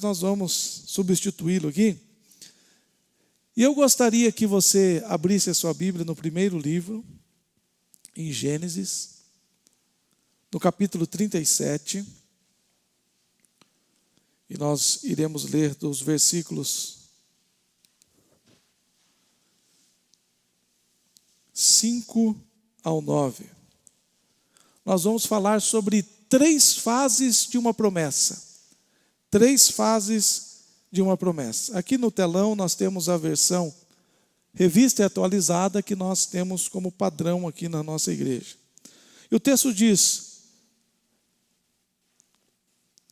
Nós vamos substituí-lo aqui. E eu gostaria que você abrisse a sua Bíblia no primeiro livro, em Gênesis, no capítulo 37. E nós iremos ler dos versículos 5 ao 9. Nós vamos falar sobre 3 fases de uma promessa. 3 fases de uma promessa. Aqui no telão nós temos a versão revista e atualizada que nós temos como padrão aqui na nossa igreja. E o texto diz: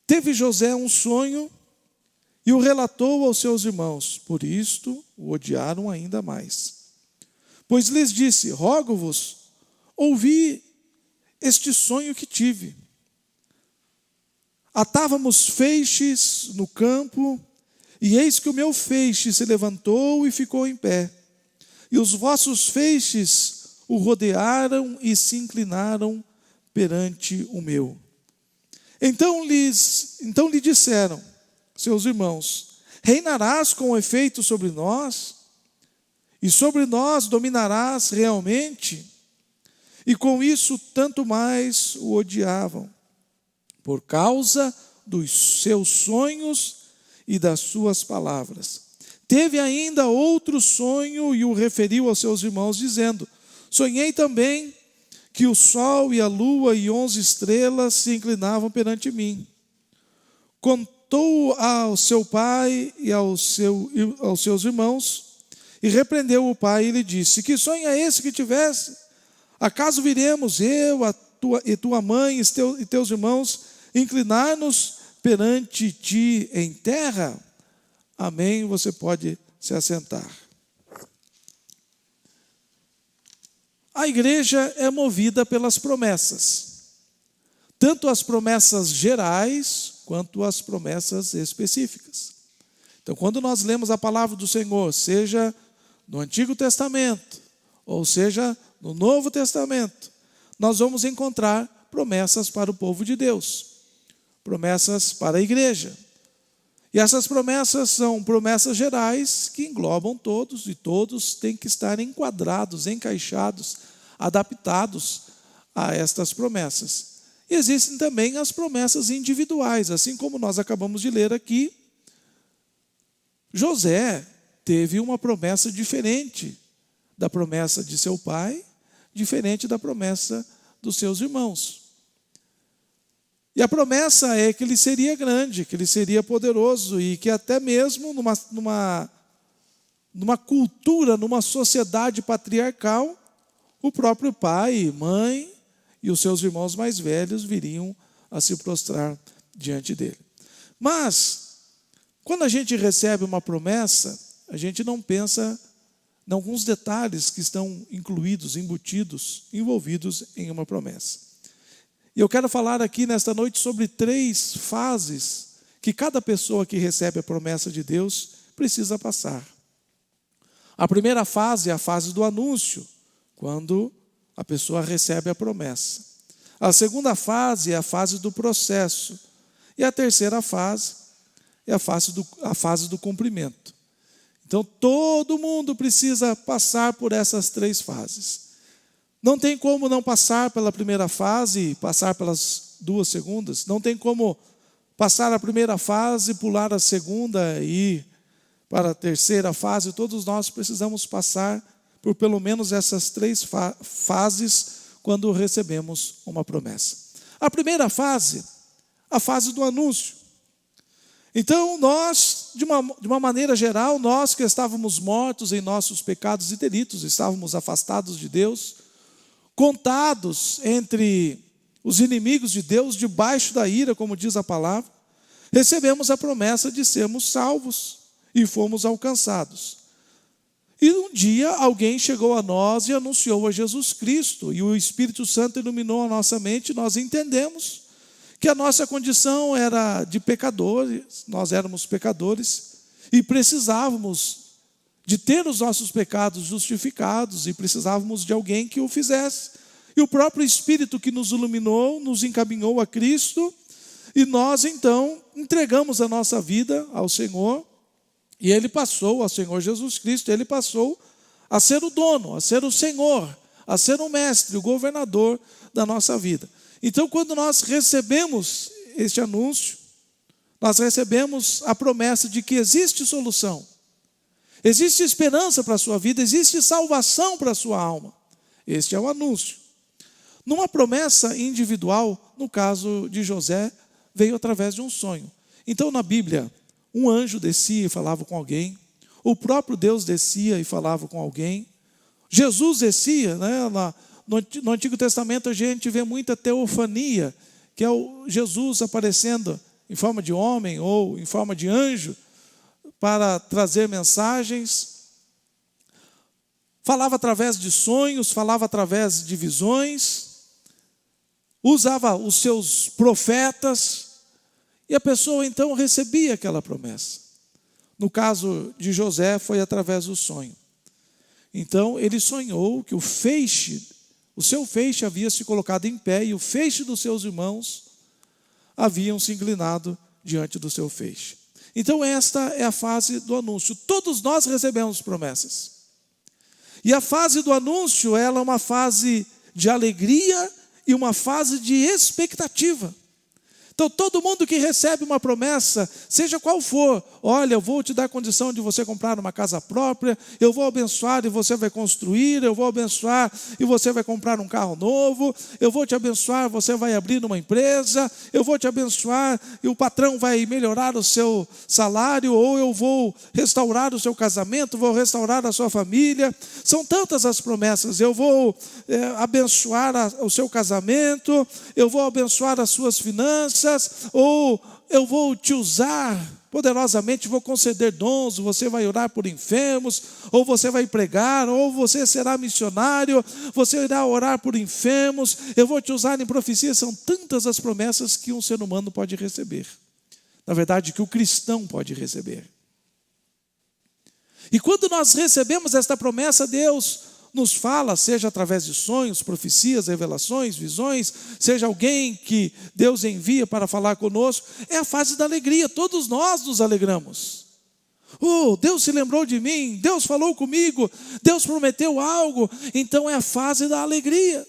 teve José um sonho e o relatou aos seus irmãos, por isto o odiaram ainda mais. Pois lhes disse: rogo-vos, ouvi este sonho que tive. Atávamos feixes no campo, e eis que o meu feixe se levantou e ficou em pé. E os vossos feixes o rodearam e se inclinaram perante o meu. Então lhe disseram seus irmãos: reinarás com efeito sobre nós? E sobre nós dominarás realmente? E com isso tanto mais o odiavam, por causa dos seus sonhos e das suas palavras. Teve ainda outro sonho e o referiu aos seus irmãos, dizendo: sonhei também que o sol e a lua e 11 estrelas se inclinavam perante mim. Contou ao seu pai e aos seus irmãos, e repreendeu o pai e lhe disse: que sonho é esse que tivesse? Acaso viremos eu, tua mãe e teus irmãos inclinar-nos perante ti em terra? Amém. Você pode se assentar. A igreja é movida pelas promessas, tanto as promessas gerais quanto as promessas específicas. Então, quando nós lemos a palavra do Senhor, seja no Antigo Testamento, ou seja no Novo Testamento, nós vamos encontrar promessas para o povo de Deus, promessas para a igreja. E essas promessas são promessas gerais que englobam todos, e todos têm que estar enquadrados, encaixados, adaptados a estas promessas. E existem também as promessas individuais, assim como nós acabamos de ler aqui. José teve uma promessa diferente da promessa de seu pai, diferente da promessa dos seus irmãos. E a promessa é que ele seria grande, que ele seria poderoso e que até mesmo numa cultura, numa sociedade patriarcal, o próprio pai, mãe e os seus irmãos mais velhos viriam a se prostrar diante dele. Mas, quando a gente recebe uma promessa, a gente não pensa em alguns detalhes que estão incluídos, embutidos, envolvidos em uma promessa. E eu quero falar aqui nesta noite sobre 3 fases que cada pessoa que recebe a promessa de Deus precisa passar. A primeira fase é a fase do anúncio, quando a pessoa recebe a promessa. A segunda fase é a fase do processo. E a terceira fase é a fase do cumprimento. Então, todo mundo precisa passar por essas 3 fases. Não tem como não passar pela primeira fase e passar pelas 2 segundas. Não tem como passar a primeira fase, pular a segunda e ir para a terceira fase. Todos nós precisamos passar por pelo menos essas 3 fases quando recebemos uma promessa. A primeira fase, a fase do anúncio. Então nós, de uma maneira geral, nós que estávamos mortos em nossos pecados e delitos, estávamos afastados de Deus, contados entre os inimigos de Deus, debaixo da ira, como diz a palavra, recebemos a promessa de sermos salvos e fomos alcançados. E um dia alguém chegou a nós e anunciou a Jesus Cristo, e o Espírito Santo iluminou a nossa mente, e nós entendemos que a nossa condição era de pecadores, nós éramos pecadores, e precisávamos de ter os nossos pecados justificados, e precisávamos de alguém que o fizesse. E o próprio Espírito que nos iluminou, nos encaminhou a Cristo, E nós então entregamos a nossa vida ao Senhor, e Ele passou, ao Senhor Jesus Cristo, Ele passou a ser o dono, a ser o Senhor, a ser o mestre, o governador da nossa vida. Então, quando nós recebemos este anúncio, nós recebemos a promessa de que existe solução, existe esperança para a sua vida, existe salvação para a sua alma. Este é o anúncio. Numa promessa individual, no caso de José, veio através de um sonho. Então, na Bíblia, um anjo descia e falava com alguém, o próprio Deus descia e falava com alguém, Jesus descia, né? No Antigo Testamento a gente vê muita teofania, que é o Jesus aparecendo em forma de homem ou em forma de anjo, para trazer mensagens. Falava através de sonhos, falava através de visões, usava os seus profetas, e a pessoa então recebia aquela promessa. No caso de José, foi através do sonho. Então, ele sonhou que o seu feixe havia se colocado em pé, e o feixe dos seus irmãos haviam se inclinado diante do seu feixe. Então, esta é a fase do anúncio. Todos nós recebemos promessas. E a fase do anúncio, ela é uma fase de alegria e uma fase de expectativa. Então, todo mundo que recebe uma promessa, seja qual for, olha, eu vou te dar condição de você comprar uma casa própria, eu vou abençoar e você vai construir, eu vou abençoar e você vai comprar um carro novo, eu vou te abençoar, você vai abrir uma empresa, eu vou te abençoar e o patrão vai melhorar o seu salário, ou eu vou restaurar o seu casamento, vou restaurar a sua família. São tantas as promessas. Eu vou abençoar o seu casamento, eu vou abençoar as suas finanças, ou eu vou te usar poderosamente, vou conceder dons, você vai orar por enfermos, ou você vai pregar, ou você será missionário, você irá orar por enfermos, eu vou te usar em profecia. São tantas as promessas que um ser humano pode receber. Na verdade, que o cristão pode receber. E quando nós recebemos esta promessa, Deus nos fala, seja através de sonhos, profecias, revelações, visões, seja alguém que Deus envia para falar conosco, é a fase da alegria. Todos nós nos alegramos. Deus se lembrou de mim, Deus falou comigo, Deus prometeu algo. Então é a fase da alegria.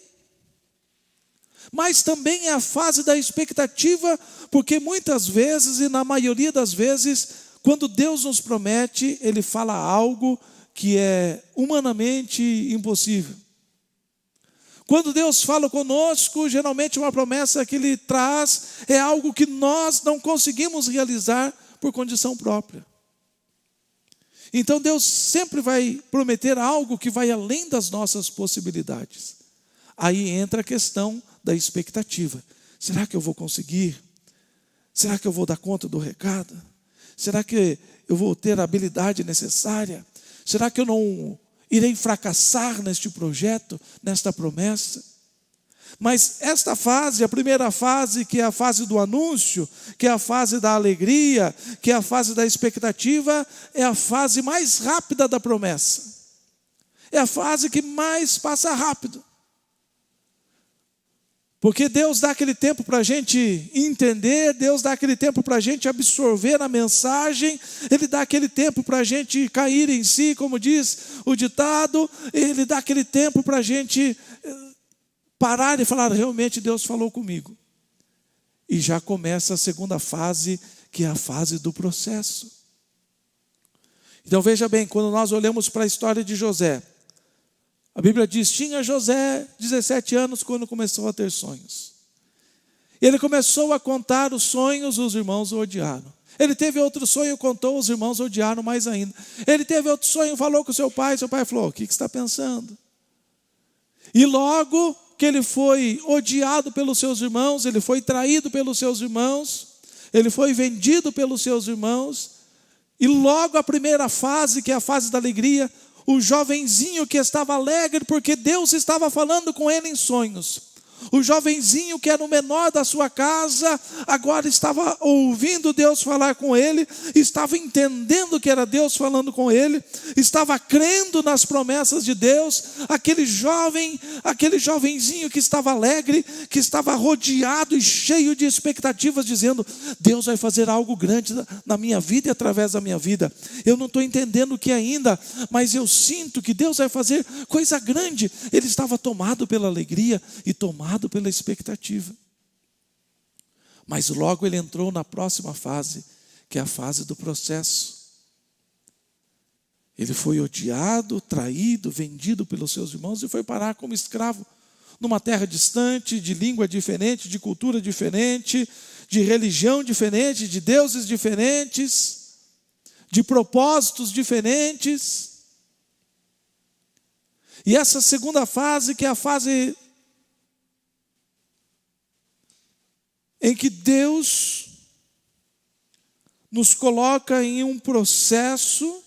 Mas também é a fase da expectativa, porque muitas vezes, e na maioria das vezes, quando Deus nos promete, Ele fala algo que é humanamente impossível. Quando Deus fala conosco, geralmente uma promessa que Ele traz é algo que nós não conseguimos realizar por condição própria. Então Deus sempre vai prometer algo que vai além das nossas possibilidades. Aí entra a questão da expectativa. Será que eu vou conseguir? Será que eu vou dar conta do recado? Será que eu vou ter a habilidade necessária? Será que eu não irei fracassar neste projeto, nesta promessa? Mas esta fase, a primeira fase, que é a fase do anúncio, que é a fase da alegria, que é a fase da expectativa, é a fase mais rápida da promessa. É a fase que mais passa rápido. Porque Deus dá aquele tempo para a gente entender, Deus dá aquele tempo para a gente absorver a mensagem, Ele dá aquele tempo para a gente cair em si, como diz o ditado, Ele dá aquele tempo para a gente parar e falar, realmente Deus falou comigo. E já começa a segunda fase, que é a fase do processo. Então veja bem, quando nós olhamos para a história de José, a Bíblia diz, tinha José 17 anos quando começou a ter sonhos. Ele começou a contar os sonhos, os irmãos o odiaram. Ele teve outro sonho, contou, os irmãos o odiaram mais ainda. Ele teve outro sonho, falou com seu pai falou, o que você está pensando? E logo que ele foi odiado pelos seus irmãos, ele foi traído pelos seus irmãos, ele foi vendido pelos seus irmãos, e logo a primeira fase, que é a fase da alegria, o jovenzinho que estava alegre porque Deus estava falando com ele em sonhos. O jovenzinho que era o menor da sua casa, agora estava ouvindo Deus falar com ele, estava entendendo que era Deus falando com ele, estava crendo nas promessas de Deus. Aquele jovenzinho que estava alegre, que estava rodeado e cheio de expectativas, dizendo: Deus vai fazer algo grande na minha vida e através da minha vida. Eu não estou entendendo o que ainda, mas eu sinto que Deus vai fazer coisa grande. Ele estava tomado pela alegria e tomado pela expectativa. Mas logo ele entrou na próxima fase, que é a fase do processo. Ele foi odiado, traído, vendido pelos seus irmãos e foi parar como escravo numa terra distante, de língua diferente, de cultura diferente, de religião diferente, de deuses diferentes, de propósitos diferentes. E essa segunda fase, que é a fase em que Deus nos coloca em um processo,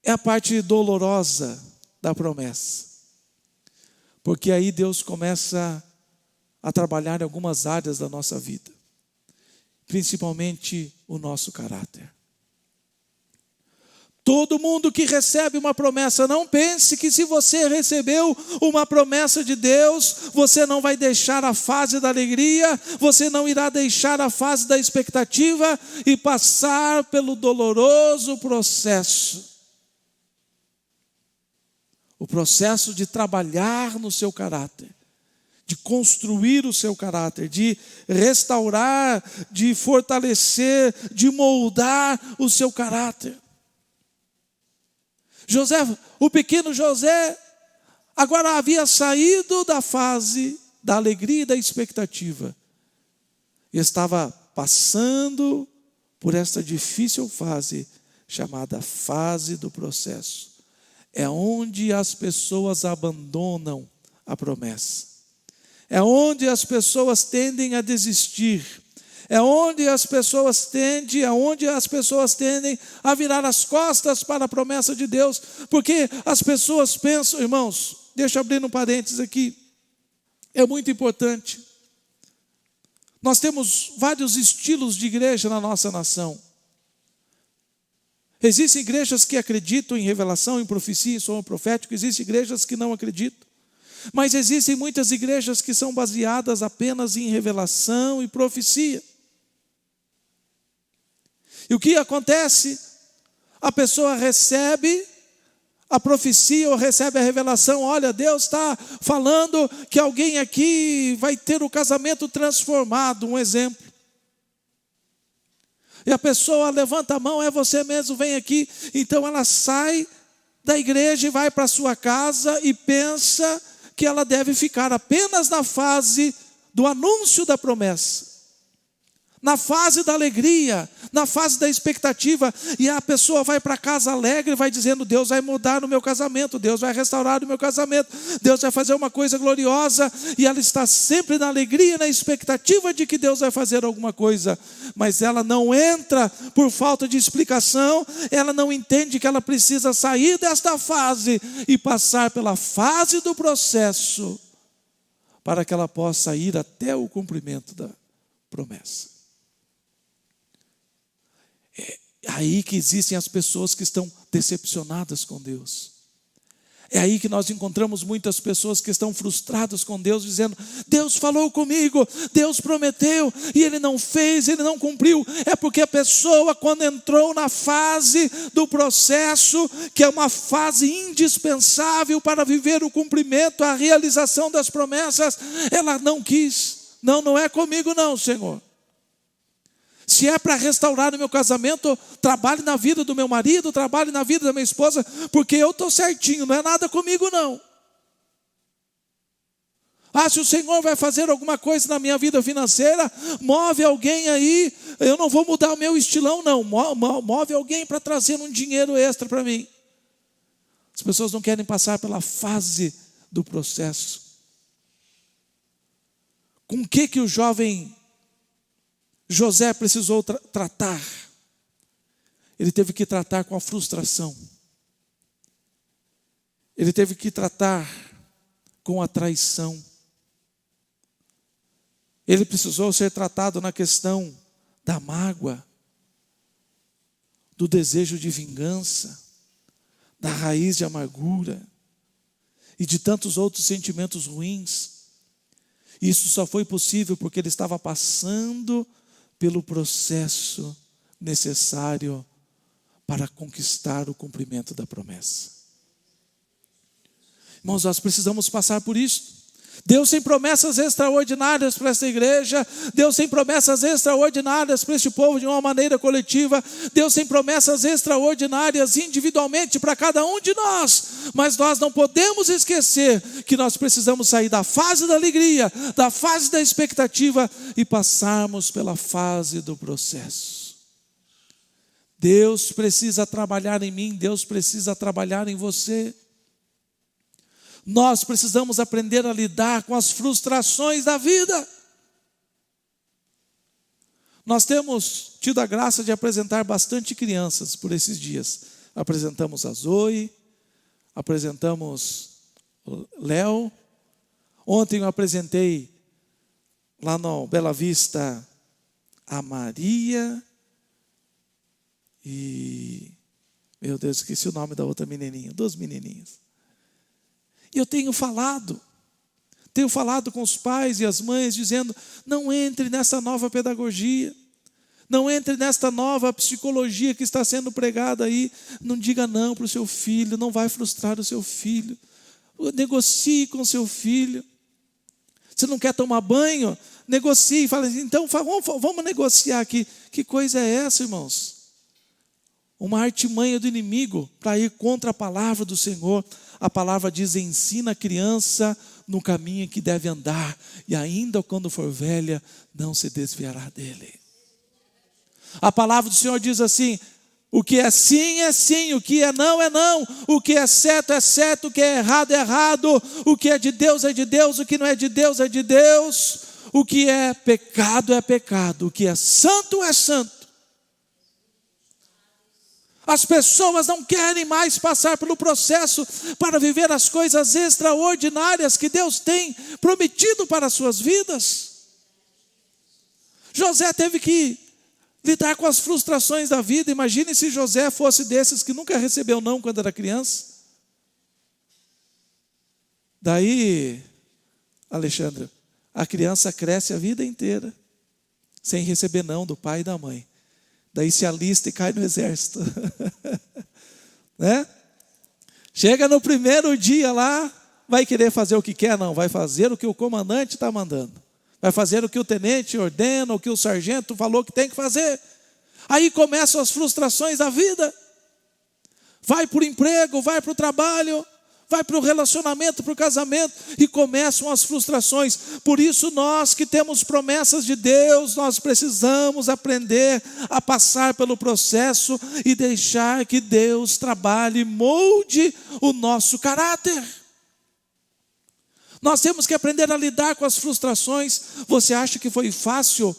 é a parte dolorosa da promessa. Porque aí Deus começa a trabalhar em algumas áreas da nossa vida, principalmente o nosso caráter. Todo mundo que recebe uma promessa, não pense que se você recebeu uma promessa de Deus, você não vai deixar a fase da alegria, você não irá deixar a fase da expectativa e passar pelo doloroso processo. O processo de trabalhar no seu caráter, de construir o seu caráter, de restaurar, de fortalecer, de moldar o seu caráter. José, o pequeno José, agora havia saído da fase da alegria e da expectativa. E estava passando por esta difícil fase, chamada fase do processo. É onde as pessoas abandonam a promessa. É onde as pessoas tendem a desistir. É onde as pessoas tendem a virar as costas para a promessa de Deus, porque as pessoas pensam, irmãos, deixa eu abrir um parênteses aqui, é muito importante. Nós temos vários estilos de igreja na nossa nação. Existem igrejas que acreditam em revelação, em profecia, em som profético, existem igrejas que não acreditam. Mas existem muitas igrejas que são baseadas apenas em revelação e profecia. E o que acontece? A pessoa recebe a profecia ou recebe a revelação: olha, Deus está falando que alguém aqui vai ter o casamento transformado, um exemplo. E a pessoa levanta a mão: é você mesmo, vem aqui. Então ela sai da igreja e vai para a sua casa e pensa que ela deve ficar apenas na fase do anúncio da promessa, na fase da alegria, na fase da expectativa. E a pessoa vai para casa alegre e vai dizendo: Deus vai mudar no meu casamento, Deus vai restaurar o meu casamento, Deus vai fazer uma coisa gloriosa. E ela está sempre na alegria, na expectativa de que Deus vai fazer alguma coisa. Mas ela não entra por falta de explicação, ela não entende que ela precisa sair desta fase e passar pela fase do processo, para que ela possa ir até o cumprimento da promessa. É aí que existem as pessoas que estão decepcionadas com Deus. É aí que nós encontramos muitas pessoas que estão frustradas com Deus, dizendo: Deus falou comigo, Deus prometeu, e Ele não fez, Ele não cumpriu. É porque a pessoa, quando entrou na fase do processo, que é uma fase indispensável para viver o cumprimento, a realização das promessas, ela não quis. Não é comigo não, Senhor. Se é para restaurar o meu casamento, trabalhe na vida do meu marido, trabalhe na vida da minha esposa, porque eu estou certinho, não é nada comigo não. Se o Senhor vai fazer alguma coisa na minha vida financeira, move alguém aí, eu não vou mudar o meu estilão não, move alguém para trazer um dinheiro extra para mim. As pessoas não querem passar pela fase do processo. Com o que o jovem José precisou tratar? Ele teve que tratar com a frustração. Ele teve que tratar com a traição. Ele precisou ser tratado na questão da mágoa, do desejo de vingança, da raiz de amargura e de tantos outros sentimentos ruins. Isso só foi possível porque ele estava passando pelo processo necessário para conquistar o cumprimento da promessa. Irmãos, nós precisamos passar por isso. Deus tem promessas extraordinárias para esta igreja. Deus tem promessas extraordinárias para este povo de uma maneira coletiva. Deus tem promessas extraordinárias individualmente para cada um de nós. Mas nós não podemos esquecer que nós precisamos sair da fase da alegria, da fase da expectativa e passarmos pela fase do processo. Deus precisa trabalhar em mim, Deus precisa trabalhar em você. Nós precisamos aprender a lidar com as frustrações da vida. Nós temos tido a graça de apresentar bastante crianças por esses dias. Apresentamos a Zoe, apresentamos o Léo. Ontem eu apresentei lá no Bela Vista a Maria e, meu Deus, esqueci o nome da outra menininha, 2 menininhas. E eu tenho falado com os pais e as mães, dizendo, não entre nessa nova pedagogia, não entre nesta nova psicologia que está sendo pregada aí, não diga não para o seu filho, não vai frustrar o seu filho, negocie com o seu filho. Você não quer tomar banho? Negocie, fala assim, então vamos negociar aqui. Que coisa é essa, irmãos? Uma artimanha do inimigo para ir contra a palavra do Senhor. A palavra diz, ensina a criança no caminho em que deve andar, e ainda quando for velha, não se desviará dele. A palavra do Senhor diz assim, o que é sim, o que é não, o que é certo, o que é errado, o que é de Deus, o que não é de Deus, o que é pecado, o que é santo. As pessoas não querem mais passar pelo processo para viver as coisas extraordinárias que Deus tem prometido para as suas vidas. José teve que lidar com as frustrações da vida. Imagine se José fosse desses que nunca recebeu não quando era criança. Daí, Alexandre, a criança cresce a vida inteira sem receber não do pai e da mãe. Daí se alista e cai no exército. Né? Chega no primeiro dia lá, vai querer fazer o que quer? Não, vai fazer o que o comandante está mandando. Vai fazer o que o tenente ordena, o que o sargento falou que tem que fazer. Aí começam as frustrações da vida. Vai para o emprego, vai para o trabalho, vai para o relacionamento, para o casamento, e começam as frustrações. Por isso nós que temos promessas de Deus, nós precisamos aprender a passar pelo processo e deixar que Deus trabalhe, molde o nosso caráter. Nós temos que aprender a lidar com as frustrações. Você acha que foi fácil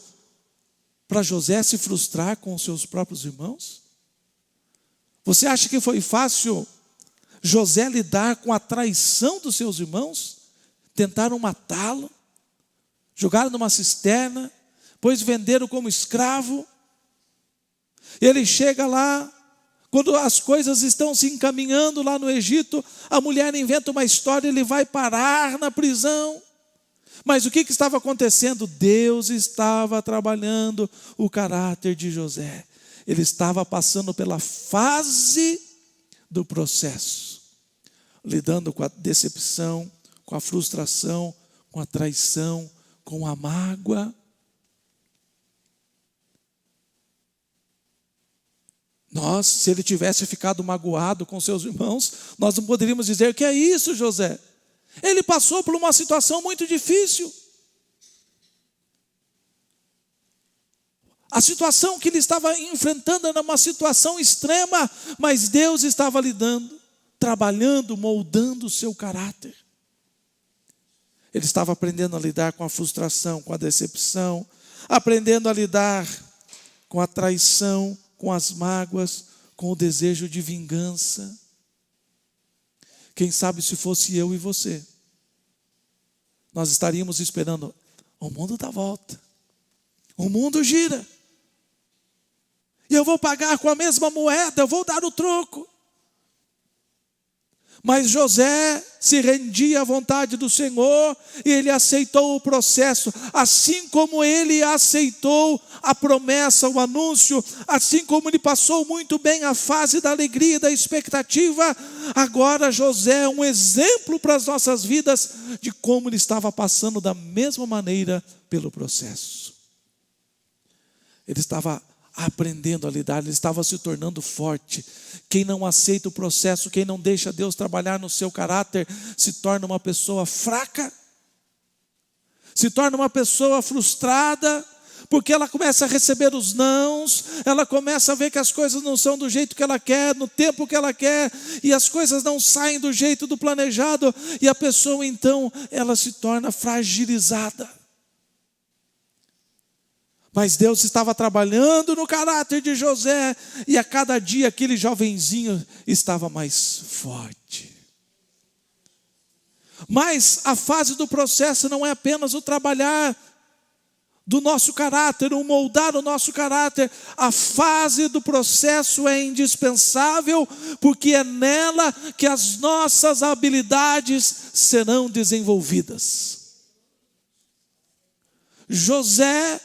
para José se frustrar com os seus próprios irmãos? Você acha que foi fácil José lidar com a traição dos seus irmãos? Tentaram matá-lo, jogaram numa cisterna, depois venderam como escravo. Ele chega lá, quando as coisas estão se encaminhando lá no Egito, a mulher inventa uma história, ele vai parar na prisão. Mas o que estava acontecendo? Deus estava trabalhando o caráter de José. Ele estava passando pela fase do processo, lidando com a decepção, com a frustração, com a traição, com a mágoa. Nós, se ele tivesse ficado magoado com seus irmãos, nós não poderíamos dizer, que é isso, José? Ele passou por uma situação muito difícil. A situação que ele estava enfrentando era uma situação extrema, mas Deus estava lidando, trabalhando, moldando o seu caráter. Ele estava aprendendo a lidar com a frustração, com a decepção, aprendendo a lidar com a traição, com as mágoas, com o desejo de vingança. Quem sabe se fosse eu e você, nós estaríamos esperando: o mundo dá volta, o mundo gira, e eu vou pagar com a mesma moeda, eu vou dar o troco. Mas José se rendia à vontade do Senhor e ele aceitou o processo, assim como ele aceitou a promessa, o anúncio, assim como ele passou muito bem a fase da alegria e da expectativa. Agora José é um exemplo para as nossas vidas de como ele estava passando da mesma maneira pelo processo. Ele estava aprendendo a lidar, ele estava se tornando forte. Quem não aceita o processo, quem não deixa Deus trabalhar no seu caráter, se torna uma pessoa fraca, se torna uma pessoa frustrada, porque ela começa a receber os nãos, ela começa a ver que as coisas não são do jeito que ela quer, no tempo que ela quer, e as coisas não saem do jeito do planejado, e a pessoa então, ela se torna fragilizada. Mas Deus estava trabalhando no caráter de José, e a cada dia aquele jovenzinho estava mais forte. Mas a fase do processo não é apenas o trabalhar do nosso caráter, o moldar o nosso caráter. A fase do processo é indispensável, porque é nela que as nossas habilidades serão desenvolvidas. José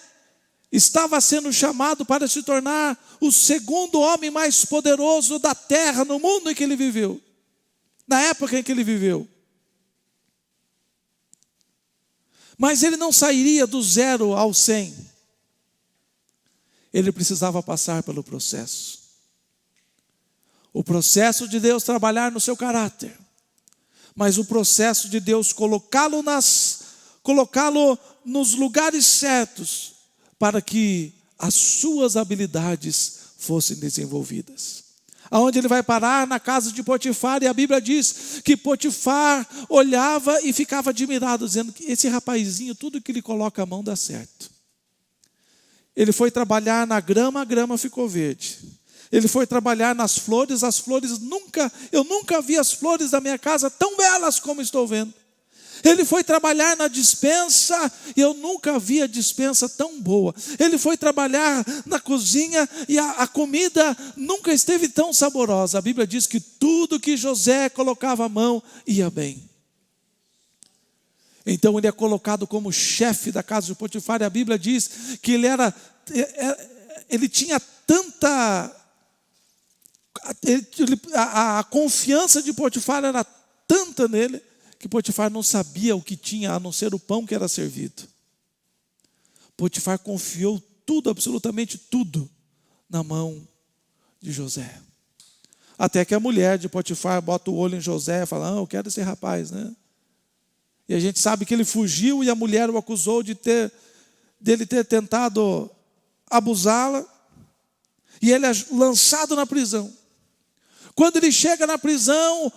estava sendo chamado para se tornar o segundo homem mais poderoso da terra, no mundo em que ele viveu, na época em que ele viveu. Mas ele não sairia do 0 ao 100. Ele precisava passar pelo processo. O processo de Deus trabalhar no seu caráter, mas o processo de Deus colocá-lo nos lugares certos, para que as suas habilidades fossem desenvolvidas. Aonde ele vai parar? Na casa de Potifar, e a Bíblia diz que Potifar olhava e ficava admirado, dizendo que esse rapazinho, tudo que ele coloca a mão dá certo. Ele foi trabalhar na grama, a grama ficou verde. Ele foi trabalhar nas flores, as flores eu nunca vi as flores da minha casa tão belas como estou vendo. Ele foi trabalhar na despensa, e eu nunca vi a despensa tão boa. Ele foi trabalhar na cozinha, e a comida nunca esteve tão saborosa. A Bíblia diz que tudo que José colocava a mão ia bem. Então ele é colocado como chefe da casa de Potifar, e a Bíblia diz que ele tinha tanta... A confiança de Potifar era tanta nele, que Potifar não sabia o que tinha, a não ser o pão que era servido. Potifar confiou tudo, absolutamente tudo, na mão de José. Até que a mulher de Potifar bota o olho em José e fala: eu quero esse rapaz, né? E a gente sabe que ele fugiu, e a mulher o acusou dele ter tentado abusá-la, e ele é lançado na prisão. Quando ele chega na prisão,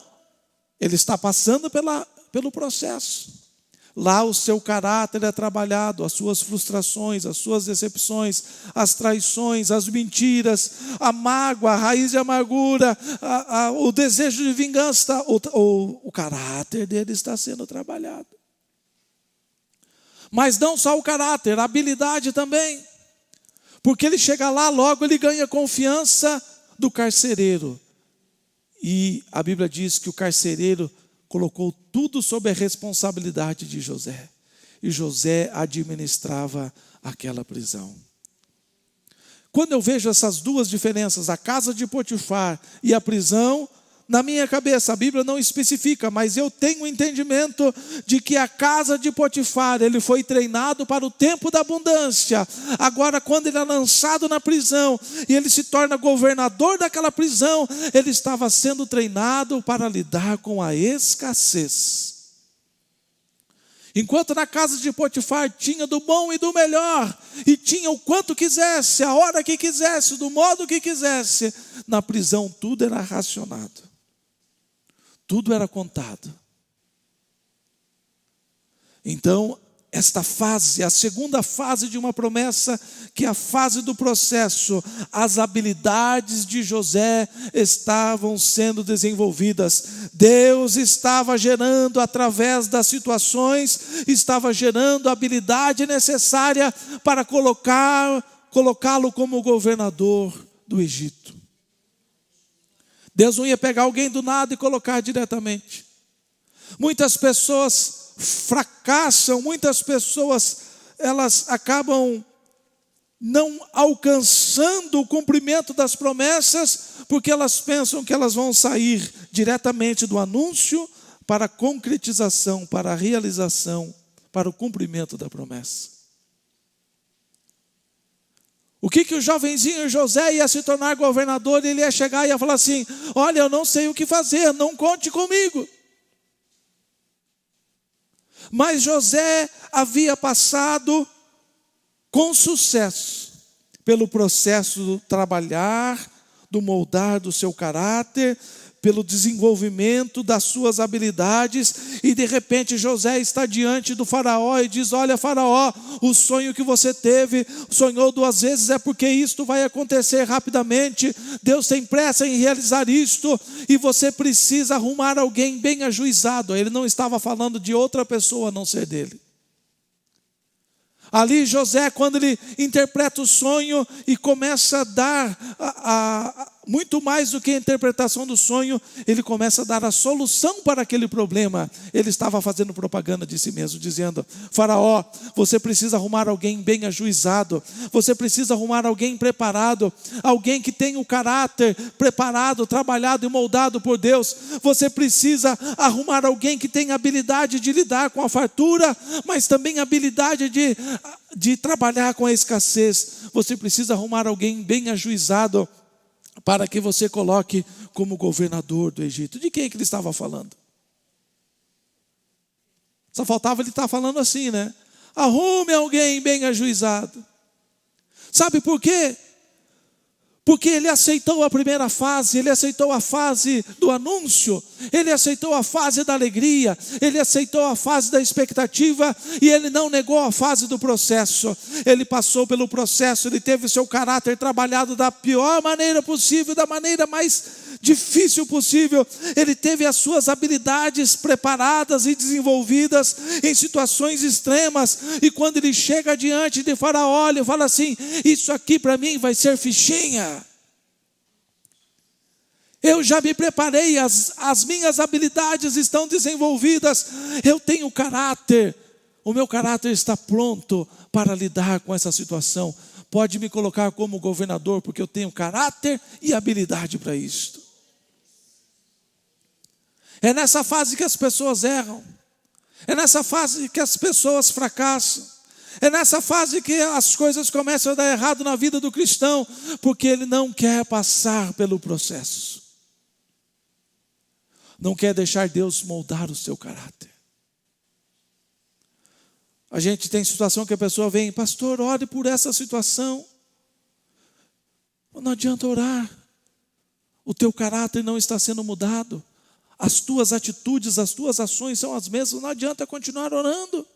ele está passando pelo processo. Lá o seu caráter é trabalhado, as suas frustrações, as suas decepções, as traições, as mentiras, a mágoa, a raiz de amargura, o desejo de vingança, o caráter dele está sendo trabalhado. Mas não só o caráter, a habilidade também. Porque ele chega lá, logo ele ganha confiança do carcereiro. E a Bíblia diz que o carcereiro colocou tudo sob a responsabilidade de José. E José administrava aquela prisão. Quando eu vejo essas duas diferenças, a casa de Potifar e a prisão, na minha cabeça, a Bíblia não especifica, mas eu tenho o entendimento de que a casa de Potifar, ele foi treinado para o tempo da abundância. Agora, quando ele é lançado na prisão e ele se torna governador daquela prisão, ele estava sendo treinado para lidar com a escassez. Enquanto na casa de Potifar tinha do bom e do melhor, e tinha o quanto quisesse, a hora que quisesse, do modo que quisesse, na prisão tudo era racionado. Tudo era contado. Então, esta fase, a segunda fase de uma promessa, que é a fase do processo. As habilidades de José estavam sendo desenvolvidas. Deus estava gerando, através das situações, estava gerando a habilidade necessária para colocá-lo como governador do Egito. Deus não ia pegar alguém do nada e colocar diretamente. Muitas pessoas fracassam, muitas pessoas, elas acabam não alcançando o cumprimento das promessas, porque elas pensam que elas vão sair diretamente do anúncio para a concretização, para a realização, para o cumprimento da promessa. O que o jovenzinho José ia se tornar governador? Ele ia chegar e ia falar assim: olha, eu não sei o que fazer, não conte comigo. Mas José havia passado com sucesso pelo processo do trabalhar, do moldar do seu caráter, pelo desenvolvimento das suas habilidades, e de repente José está diante do faraó e diz: olha, faraó, o sonho que você teve, sonhou 2 vezes, é porque isto vai acontecer rapidamente, Deus tem pressa em realizar isto, e você precisa arrumar alguém bem ajuizado. Ele não estava falando de outra pessoa a não ser dele. Ali José, quando ele interpreta o sonho e começa a dar muito mais do que a interpretação do sonho, ele começa a dar a solução para aquele problema. Ele estava fazendo propaganda de si mesmo, dizendo: faraó, você precisa arrumar alguém bem ajuizado, você precisa arrumar alguém preparado, alguém que tenha o caráter preparado, trabalhado e moldado por Deus. Você precisa arrumar alguém que tenha habilidade de lidar com a fartura, mas também habilidade de trabalhar com a escassez. Você precisa arrumar alguém bem ajuizado para que você coloque como governador do Egito. De quem que ele estava falando? Só faltava ele estar falando assim, né? Arrume alguém bem ajuizado. Sabe por quê? Porque ele aceitou a primeira fase, ele aceitou a fase do anúncio, ele aceitou a fase da alegria, ele aceitou a fase da expectativa, e ele não negou a fase do processo. Ele passou pelo processo, ele teve o seu caráter trabalhado da pior maneira possível, da maneira mais difícil possível. Ele teve as suas habilidades preparadas e desenvolvidas em situações extremas, e quando ele chega diante de faraó, ele fala assim: isso aqui para mim vai ser fichinha. Eu já me preparei, as minhas habilidades estão desenvolvidas, eu tenho caráter, o meu caráter está pronto para lidar com essa situação. Pode me colocar como governador, porque eu tenho caráter e habilidade para isto. É nessa fase que as pessoas erram, é nessa fase que as pessoas fracassam, é nessa fase que as coisas começam a dar errado na vida do cristão, porque ele não quer passar pelo processo, não quer deixar Deus moldar o seu caráter. A gente tem situação que a pessoa vem: pastor, ore por essa situação. Não adianta orar, o teu caráter não está sendo mudado, as tuas atitudes, as tuas ações são as mesmas, não adianta continuar orando.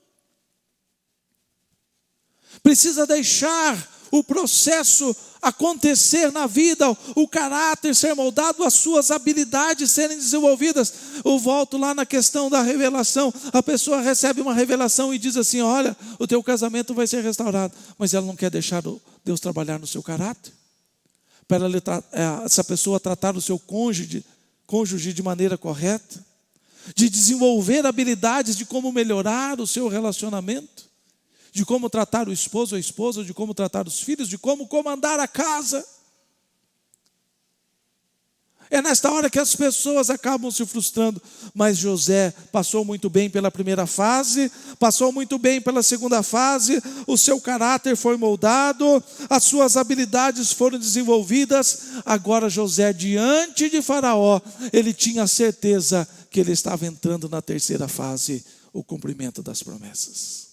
Precisa deixar o processo acontecer na vida, o caráter ser moldado, as suas habilidades serem desenvolvidas. Eu volto lá na questão da revelação. A pessoa recebe uma revelação e diz assim: olha, o teu casamento vai ser restaurado, mas ela não quer deixar Deus trabalhar no seu caráter, para essa pessoa tratar o seu cônjuge de maneira correta, de desenvolver habilidades de como melhorar o seu relacionamento, de como tratar o esposo ou a esposa, de como tratar os filhos, de como comandar a casa. É nesta hora que as pessoas acabam se frustrando. Mas José passou muito bem pela primeira fase, passou muito bem pela segunda fase, o seu caráter foi moldado, as suas habilidades foram desenvolvidas. Agora José, diante de Faraó, ele tinha certeza que ele estava entrando na terceira fase, o cumprimento das promessas.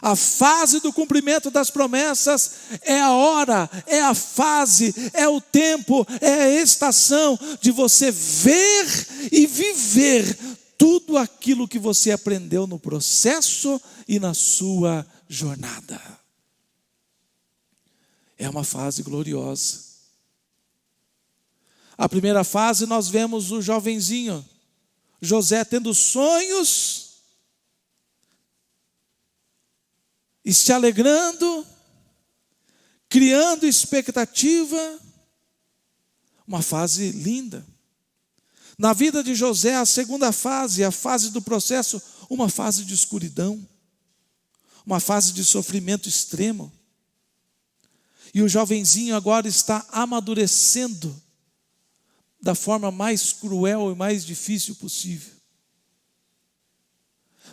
A fase do cumprimento das promessas é a hora, é a fase, é o tempo, é a estação de você ver e viver tudo aquilo que você aprendeu no processo e na sua jornada. É uma fase gloriosa. A primeira fase nós vemos o jovenzinho José tendo sonhos e se alegrando, criando expectativa. Uma fase linda. Na vida de José, a segunda fase, a fase do processo, uma fase de escuridão, uma fase de sofrimento extremo. E o jovenzinho agora está amadurecendo da forma mais cruel e mais difícil possível.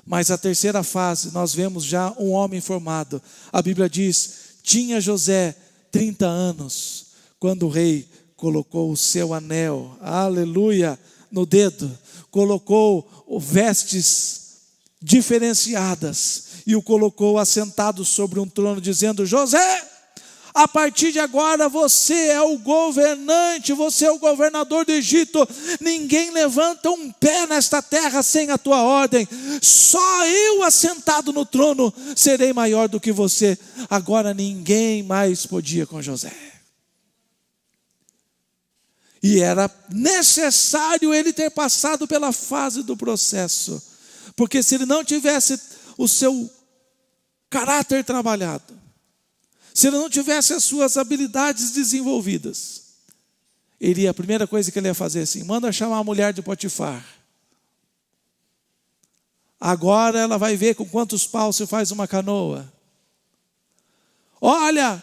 Mas a terceira fase, nós vemos já um homem formado. A Bíblia diz, tinha José 30 anos, quando o rei colocou o seu anel, aleluia, no dedo, colocou vestes diferenciadas e o colocou assentado sobre um trono, dizendo, José, a partir de agora você é o governante, você é o governador do Egito. Ninguém levanta um pé nesta terra sem a tua ordem. Só eu assentado no trono serei maior do que você. Agora ninguém mais podia com José. E era necessário ele ter passado pela fase do processo. Porque se ele não tivesse o seu caráter trabalhado, se ele não tivesse as suas habilidades desenvolvidas, a primeira coisa que ele ia fazer assim, manda chamar a mulher de Potifar. Agora ela vai ver com quantos paus se faz uma canoa. Olha,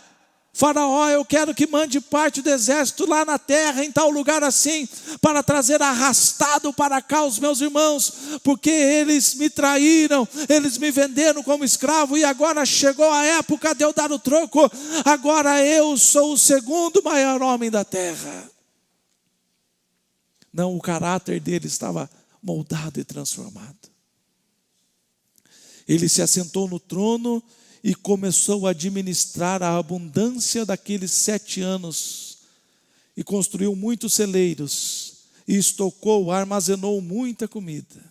Faraó, eu quero que mande parte do exército lá na terra, em tal lugar assim, para trazer arrastado para cá os meus irmãos, porque eles me traíram, eles me venderam como escravo, e agora chegou a época de eu dar o troco, agora eu sou o segundo maior homem da terra. Não, o caráter dele estava moldado e transformado. Ele se assentou no trono e começou a administrar a abundância daqueles 7 anos. E construiu muitos celeiros. E estocou, armazenou muita comida.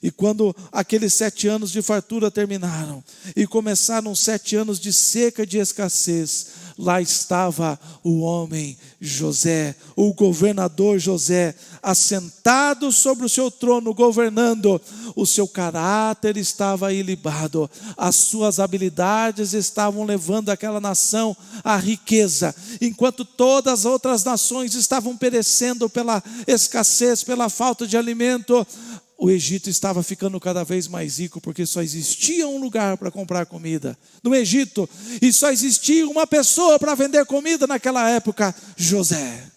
E quando aqueles 7 anos de fartura terminaram, e começaram 7 anos de seca e de escassez, lá estava o homem José, o governador José, assentado sobre o seu trono, governando. O seu caráter estava ilibado, as suas habilidades estavam levando aquela nação à riqueza, enquanto todas as outras nações estavam perecendo pela escassez, pela falta de alimento. O Egito estava ficando cada vez mais rico, porque só existia um lugar para comprar comida no Egito, e só existia uma pessoa para vender comida naquela época, José.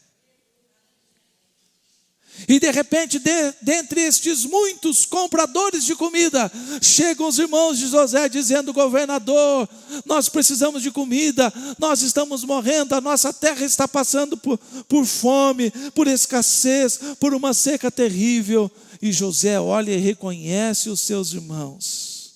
E de repente, dentre estes muitos compradores de comida, chegam os irmãos de José dizendo, governador, nós precisamos de comida, nós estamos morrendo, a nossa terra está passando por fome, por escassez, por uma seca terrível. E José olha e reconhece os seus irmãos,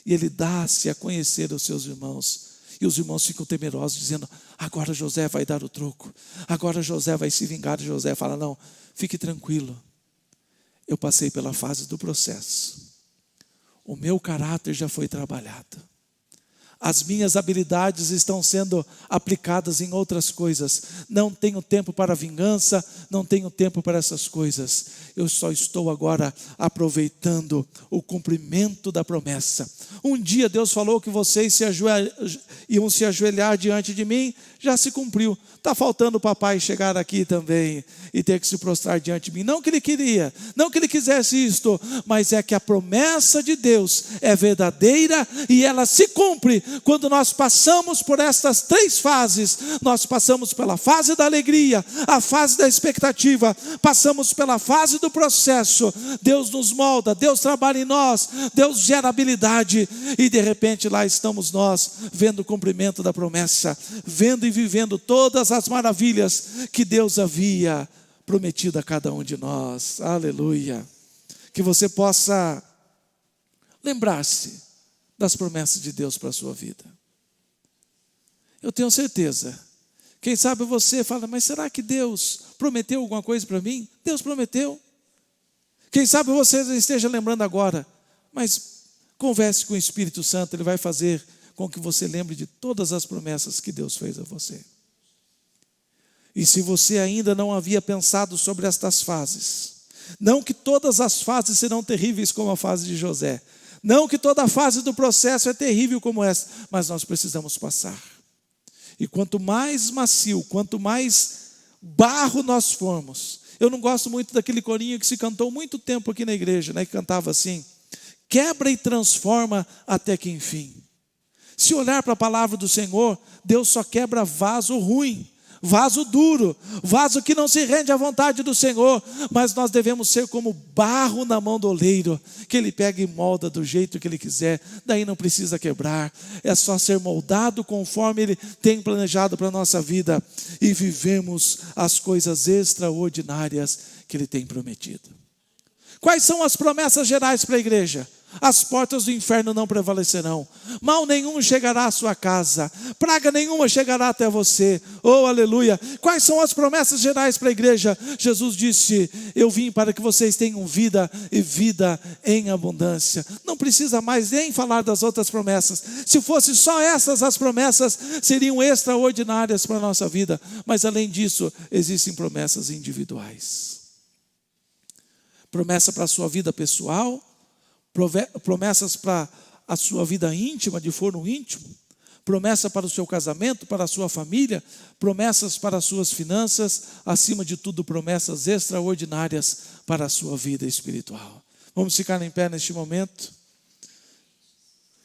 e ele dá-se a conhecer os seus irmãos. E os irmãos ficam temerosos, dizendo, agora José vai dar o troco, agora José vai se vingar. E José fala, não, fique tranquilo, eu passei pela fase do processo, o meu caráter já foi trabalhado, as minhas habilidades estão sendo aplicadas em outras coisas. Não tenho tempo para vingança, não tenho tempo para essas coisas. Eu só estou agora aproveitando o cumprimento da promessa. Um dia Deus falou que vocês iam se ajoelhar diante de mim, já se cumpriu. Está faltando o papai chegar aqui também e ter que se prostrar diante de mim. Não que ele queria, não que ele quisesse isto, mas é que a promessa de Deus é verdadeira e ela se cumpre. Quando nós passamos por estas 3 fases, nós passamos pela fase da alegria, a fase da expectativa, passamos pela fase do processo. Deus nos molda, Deus trabalha em nós, Deus gera habilidade, e de repente lá estamos nós, vendo o cumprimento da promessa, vendo e vivendo todas as maravilhas que Deus havia prometido a cada um de nós. Aleluia. Que você possa lembrar-se das promessas de Deus para a sua vida. Eu tenho certeza. Quem sabe você fala, mas será que Deus prometeu alguma coisa para mim? Deus prometeu. Quem sabe você esteja lembrando agora, mas converse com o Espírito Santo, ele vai fazer com que você lembre de todas as promessas que Deus fez a você. E se você ainda não havia pensado sobre estas fases, não que todas as fases serão terríveis como a fase de José, não que toda a fase do processo é terrível como essa, mas nós precisamos passar. E quanto mais macio, quanto mais barro nós formos, eu não gosto muito daquele corinho que se cantou muito tempo aqui na igreja, né, que cantava assim: quebra e transforma até que enfim. Se olhar para a palavra do Senhor, Deus só quebra vaso ruim, vaso duro, vaso que não se rende à vontade do Senhor, mas nós devemos ser como barro na mão do oleiro, que Ele pega e molda do jeito que Ele quiser, daí não precisa quebrar, é só ser moldado conforme Ele tem planejado para a nossa vida, e vivemos as coisas extraordinárias que Ele tem prometido. Quais são as promessas gerais para a igreja? As portas do inferno não prevalecerão, mal nenhum chegará à sua casa, praga nenhuma chegará até você, oh aleluia. Quais são as promessas gerais para a igreja? Jesus disse: eu vim para que vocês tenham vida e vida em abundância. Não precisa mais nem falar das outras promessas, se fosse só essas as promessas, seriam extraordinárias para a nossa vida, mas além disso, existem promessas individuais. Promessa para a sua vida pessoal, promessas para a sua vida íntima, de foro íntimo, promessa para o seu casamento, para a sua família, promessas para as suas finanças, acima de tudo, promessas extraordinárias para a sua vida espiritual. Vamos ficar em pé neste momento,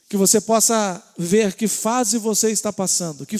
que você possa ver que fase você está passando, que